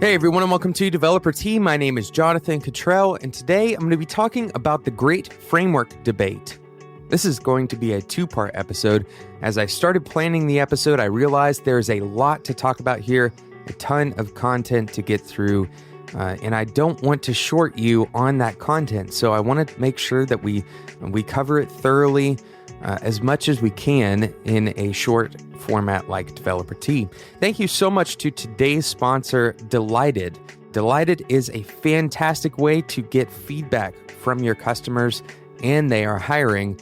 Hey everyone, and welcome to Developer Tea. My name is Jonathan Cottrell, and today I'm going to be talking about the great framework debate. This is going to be a two-part episode. As I started planning the episode, I realized there's a lot to talk about here, a ton of content to get through, and I don't want to short you on that content. So I want to make sure that we cover it thoroughly, as much as we can in a short format like Developer Tea. Thank you so much to today's sponsor, Delighted. Delighted is a fantastic way to get feedback from your customers, and they are hiring.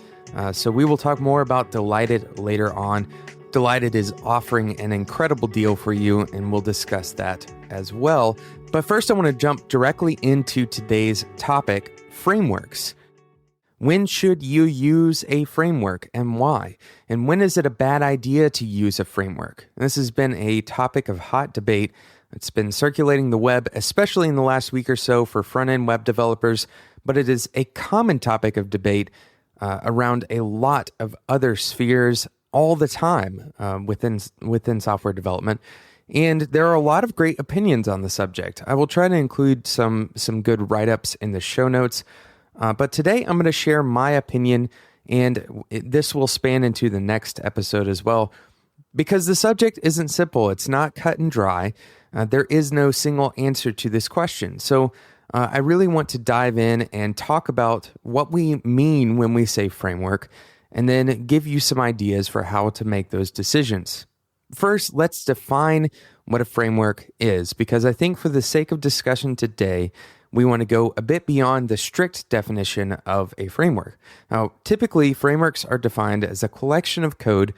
So we will talk more about Delighted later on. Delighted is offering an incredible deal for you, and we'll discuss that as well. But first, I want to jump directly into today's topic, frameworks. When should you use a framework and why? And when is it a bad idea to use a framework? This has been a topic of hot debate. It's been circulating the web, especially in the last week or so for front-end web developers, but it is a common topic of debate around a lot of other spheres all the time within software development. And there are a lot of great opinions on the subject. I will try to include some good write-ups in the show notes. But today I'm going to share my opinion, and this will span into the next episode as well, because the subject isn't simple. It's not cut and dry. There is no single answer to this question. So I really want to dive in and talk about what we mean when we say framework, and then give you some ideas for how to make those decisions. First, let's define what a framework is, because I think for the sake of discussion today, we want to go a bit beyond the strict definition of a framework. Now, typically, frameworks are defined as a collection of code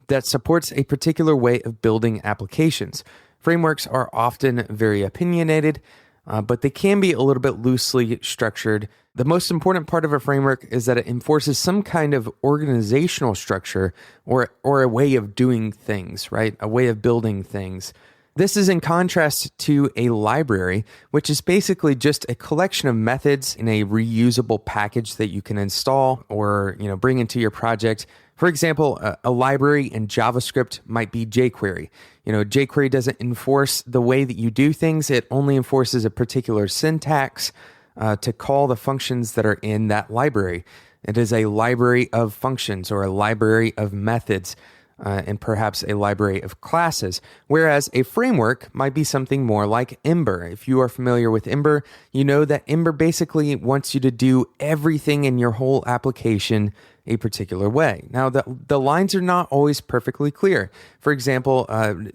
that supports a particular way of building applications. Frameworks are often very opinionated, but they can be a little bit loosely structured. The most important part of a framework is that it enforces some kind of organizational structure or a way of doing things, right? A way of building things. This is in contrast to a library, which is basically just a collection of methods in a reusable package that you can install or bring into your project. For example, a library in JavaScript might be jQuery. jQuery doesn't enforce the way that you do things. It only enforces a particular syntax to call the functions that are in that library. It is a library of functions or a library of methods. And perhaps a library of classes, whereas a framework might be something more like Ember. If you are familiar with Ember, you know that Ember basically wants you to do everything in your whole application a particular way. Now, the lines are not always perfectly clear. For example,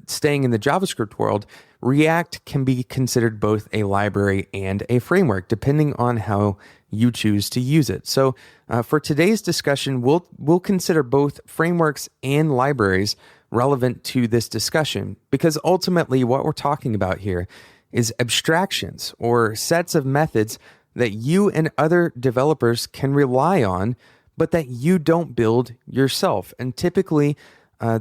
staying in the JavaScript world, React can be considered both a library and a framework, depending on how you choose to use it. So for today's discussion, we'll consider both frameworks and libraries relevant to this discussion, because ultimately what we're talking about here is abstractions or sets of methods that you and other developers can rely on, but that you don't build yourself. And typically,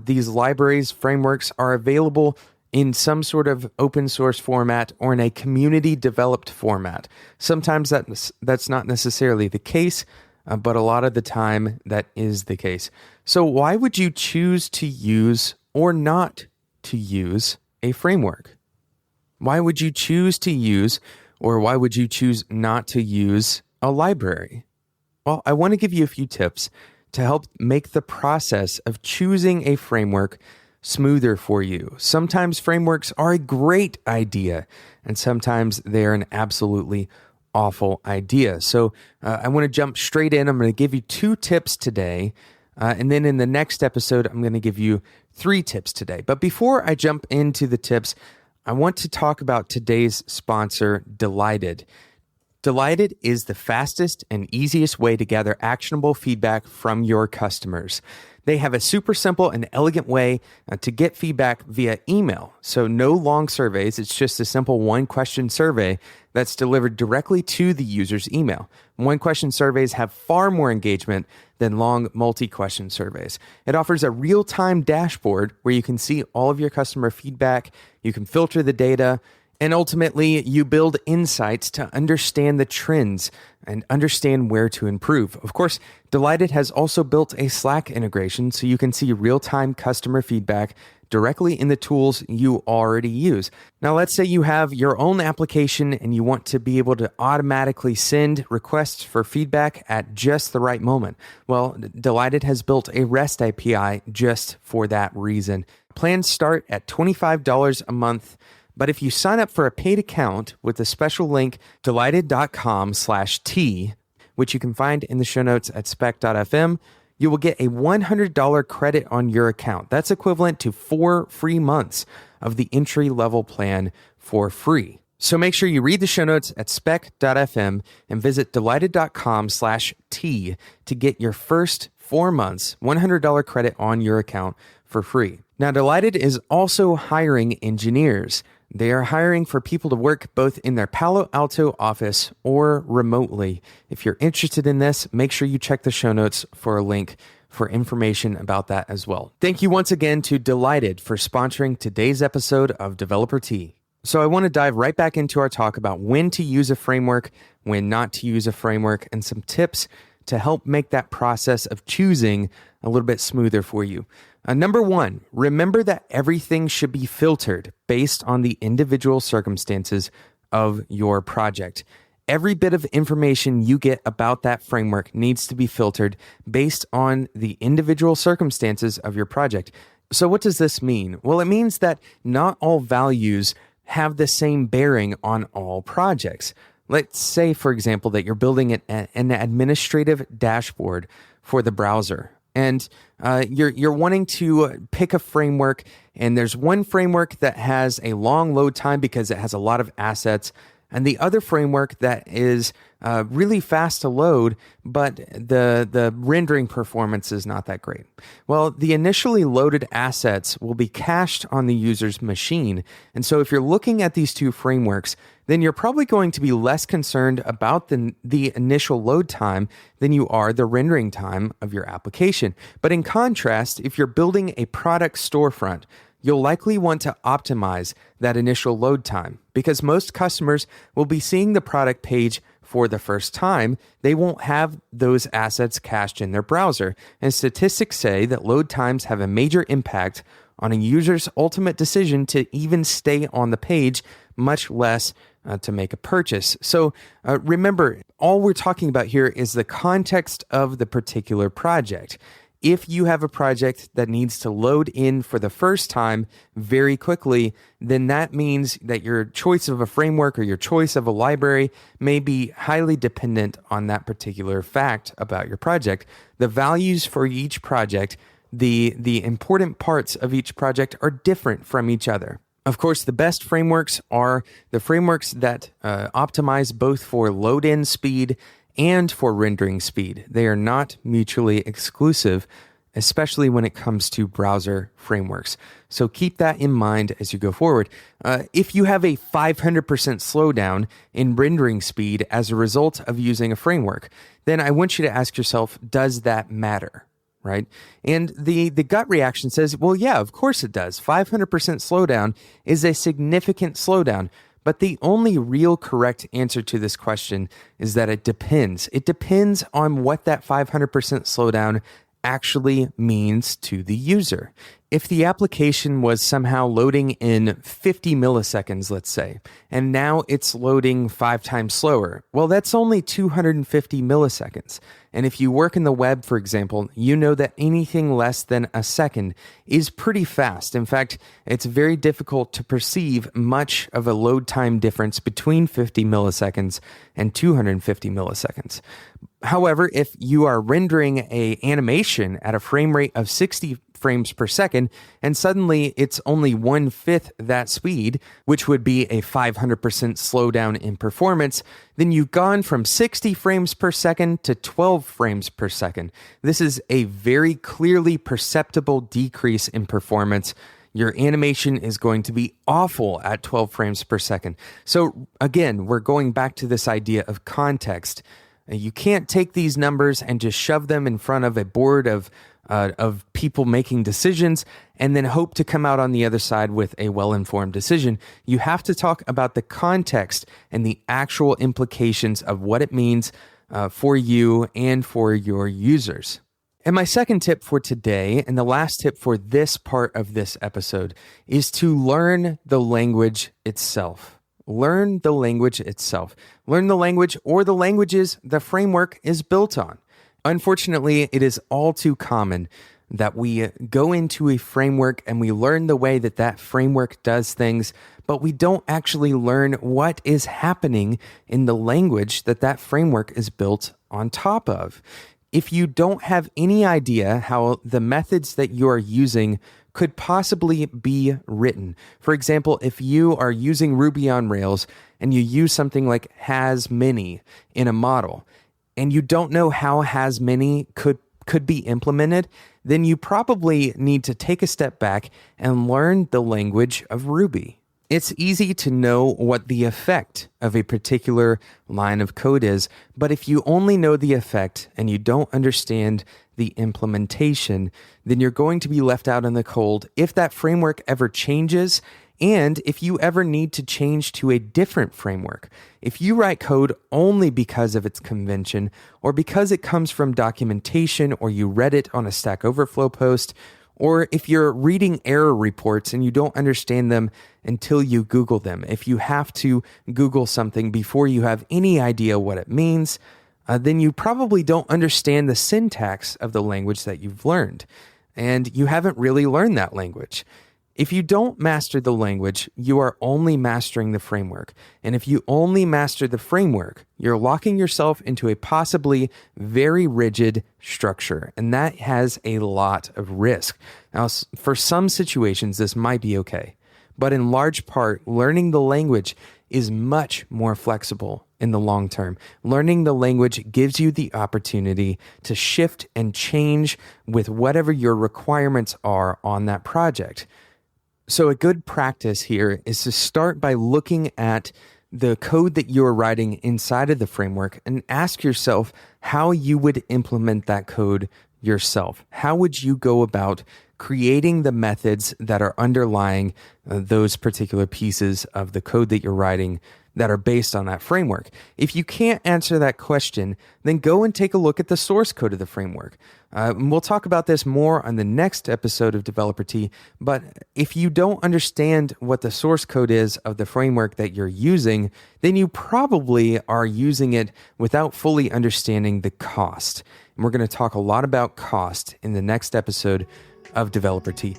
these libraries, frameworks are available in some sort of open source format or in a community developed format. Sometimes that's not necessarily the case, but a lot of the time that is the case. So why would you choose to use or not to use a framework? Why would you choose to use or why would you choose not to use a library? Well, I want to give you a few tips to help make the process of choosing a framework smoother for you. Sometimes frameworks are a great idea, and sometimes they're an absolutely awful idea. So I want to jump straight in. I'm going to give you 2 tips today, and then in the next episode, I'm going to give you 3 tips today. But before I jump into the tips, I want to talk about today's sponsor, Delighted. Delighted is the fastest and easiest way to gather actionable feedback from your customers. They have a super simple and elegant way to get feedback via email. So no long surveys. It's just a simple 1-question survey that's delivered directly to the user's email. 1-question surveys have far more engagement than long multi-question surveys. It offers a real-time dashboard where you can see all of your customer feedback. You can filter the data. And ultimately, you build insights to understand the trends and understand where to improve. Of course, Delighted has also built a Slack integration so you can see real-time customer feedback directly in the tools you already use. Now, let's say you have your own application and you want to be able to automatically send requests for feedback at just the right moment. Well, Delighted has built a REST API just for that reason. Plans start at $25 a month, but if you sign up for a paid account with the special link delighted.com/T, which you can find in the show notes at spec.fm, you will get a $100 credit on your account. That's equivalent to 4 free months of the entry-level plan for free. So make sure you read the show notes at spec.fm and visit delighted.com/T to get your first 4 months, $100 credit on your account for free. Now, Delighted is also hiring engineers. They are hiring for people to work both in their Palo Alto office or remotely. If you're interested in this, make sure you check the show notes for a link for information about that as well. Thank you once again to Delighted for sponsoring today's episode of Developer Tea. So I want to dive right back into our talk about when to use a framework, when not to use a framework, and some tips to help make that process of choosing a little bit smoother for you. Number one, remember that everything should be filtered based on the individual circumstances of your project. Every bit of information you get about that framework needs to be filtered based on the individual circumstances of your project. So what does this mean? Well, it means that not all values have the same bearing on all projects. Let's say, for example, that you're building an administrative dashboard for the browser. And you're wanting to pick a framework, and there's one framework that has a long load time because it has a lot of assets, and the other framework that is really fast to load, but the rendering performance is not that great. Well, the initially loaded assets will be cached on the user's machine. And so if you're looking at these two frameworks, then you're probably going to be less concerned about the initial load time than you are the rendering time of your application. But in contrast, if you're building a product storefront, you'll likely want to optimize that initial load time because most customers will be seeing the product page for the first time. They won't have those assets cached in their browser. And statistics say that load times have a major impact on a user's ultimate decision to even stay on the page, much less to make a purchase. So remember, all we're talking about here is the context of the particular project. If you have a project that needs to load in for the first time very quickly, then that means that your choice of a framework or your choice of a library may be highly dependent on that particular fact about your project. The values for each project, the important parts of each project are different from each other. Of course, the best frameworks are the frameworks that optimize both for load-in speed and for rendering speed. They are not mutually exclusive, especially when it comes to browser frameworks. So keep that in mind as you go forward. If you have a 500% slowdown in rendering speed as a result of using a framework, then I want you to ask yourself, does that matter? Right? And the gut reaction says, well, yeah, of course it does. 500% slowdown is a significant slowdown. But the only real correct answer to this question is that it depends. It depends on what that 500% slowdown actually means to the user. If the application was somehow loading in 50 milliseconds, let's say, and now it's loading 5 times slower, well, that's only 250 milliseconds. And if you work in the web, for example, you know that anything less than a second is pretty fast. In fact, it's very difficult to perceive much of a load time difference between 50 milliseconds and 250 milliseconds. However, if you are rendering an animation at a frame rate of 60 frames per second, and suddenly it's only 1/5 that speed, which would be a 500% slowdown in performance, then you've gone from 60 frames per second to 12 frames per second. This is a very clearly perceptible decrease in performance. Your animation is going to be awful at 12 frames per second. So again, we're going back to this idea of context. You can't take these numbers and just shove them in front of a board of people making decisions and then hope to come out on the other side with a well-informed decision. You have to talk about the context and the actual implications of what it means for you and for your users. And my second tip for today, and the last tip for this part of this episode, is to learn the language itself. Learn the language itself. Learn the language or the languages the framework is built on. Unfortunately, it is all too common that we go into a framework and we learn the way that that framework does things, but we don't actually learn what is happening in the language that that framework is built on top of. If you don't have any idea how the methods that you are using could possibly be written, for example, if you are using Ruby on Rails and you use something like has many in a model, and you don't know how has many could be implemented, then you probably need to take a step back and learn the language of Ruby. It's easy to know what the effect of a particular line of code is, but if you only know the effect and you don't understand the implementation, then you're going to be left out in the cold if that framework ever changes, and if you ever need to change to a different framework. If you write code only because of its convention, or because it comes from documentation, or you read it on a Stack Overflow post, or if you're reading error reports and you don't understand them until you Google them, if you have to Google something before you have any idea what it means, then you probably don't understand the syntax of the language that you've learned, and you haven't really learned that language. If you don't master the language, you are only mastering the framework. And if you only master the framework, you're locking yourself into a possibly very rigid structure. And that has a lot of risk. Now, for some situations, this might be okay. But in large part, learning the language is much more flexible in the long term. Learning the language gives you the opportunity to shift and change with whatever your requirements are on that project. So a good practice here is to start by looking at the code that you're writing inside of the framework and ask yourself how you would implement that code yourself. How would you go about creating the methods that are underlying those particular pieces of the code that you're writing that are based on that framework? If you can't answer that question, then go and take a look at the source code of the framework. We'll talk about this more on the next episode of Developer Tea, but if you don't understand what the source code is of the framework that you're using, then you probably are using it without fully understanding the cost. And we're going to talk a lot about cost in the next episode of Developer Tea.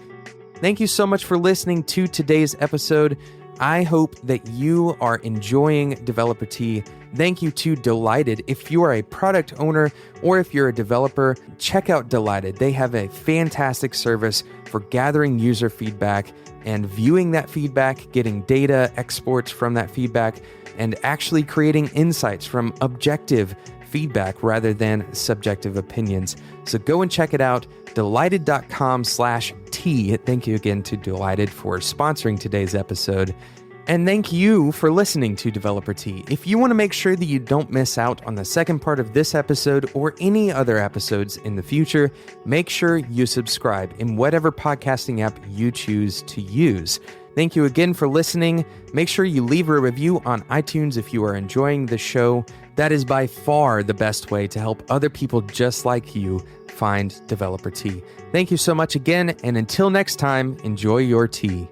Thank you so much for listening to today's episode. I hope that you are enjoying Developer Tea. Thank you to Delighted. If you are a product owner or if you're a developer, check out Delighted. They have a fantastic service for gathering user feedback and viewing that feedback, getting data exports from that feedback, and actually creating insights from objective feedback rather than subjective opinions. So go and check it out, delighted.com/tea. Thank you again to Delighted for sponsoring today's episode. And thank you for listening to Developer Tea. If you want to make sure that you don't miss out on the second part of this episode or any other episodes in the future, make sure you subscribe in whatever podcasting app you choose to use. Thank you again for listening. Make sure you leave a review on iTunes if you are enjoying the show. That is by far the best way to help other people just like you find Developer Tea. Thank you so much again, and until next time, enjoy your tea.